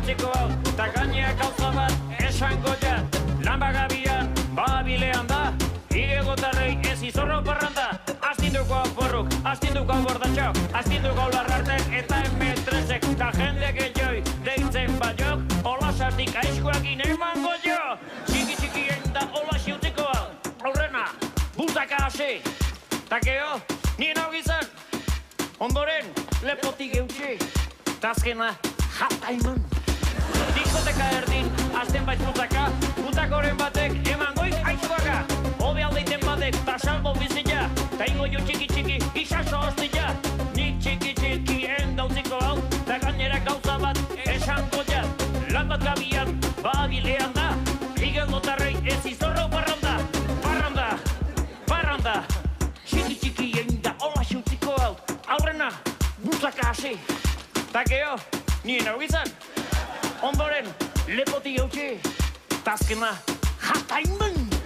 utziko hau, ta gainea gauza bat esango ja. Lan bagabian, babilean da, igegotarrei ez izorro parranda. Astinduko porruk, astinduko bordatxok, astinduko larrartek eta emetrezek. Ta jende gehioi deitzen baiok, olasatik aizkoakin emango jo. Txiki-txikien da olasi utziko hau, aurrena, bultaka hasi. Ta geho, nien hau gizan, ondoren lepotik eutxi. Ta azkena, jata iman. Diskoteka erdin, azten baiz bultaka, bultakoren batek emangoik aizkoaka. Obe aldeiten batek, ta salbo bizila, ta ingo jo txiki-txiki, isaso hostila. Nik txiki-txiki endautziko hau, ta gainera gauza bat esango ja. Lan bat gabian, babilean da, igeldotarrei ez izorro parranda. Parranda, parranda, txiki-txiki da hola xutziko hau, aurrena, bultaka hasi. Ta geho, nien hau izan, ondoren lepotik eutxi, ta azkena, jata iman.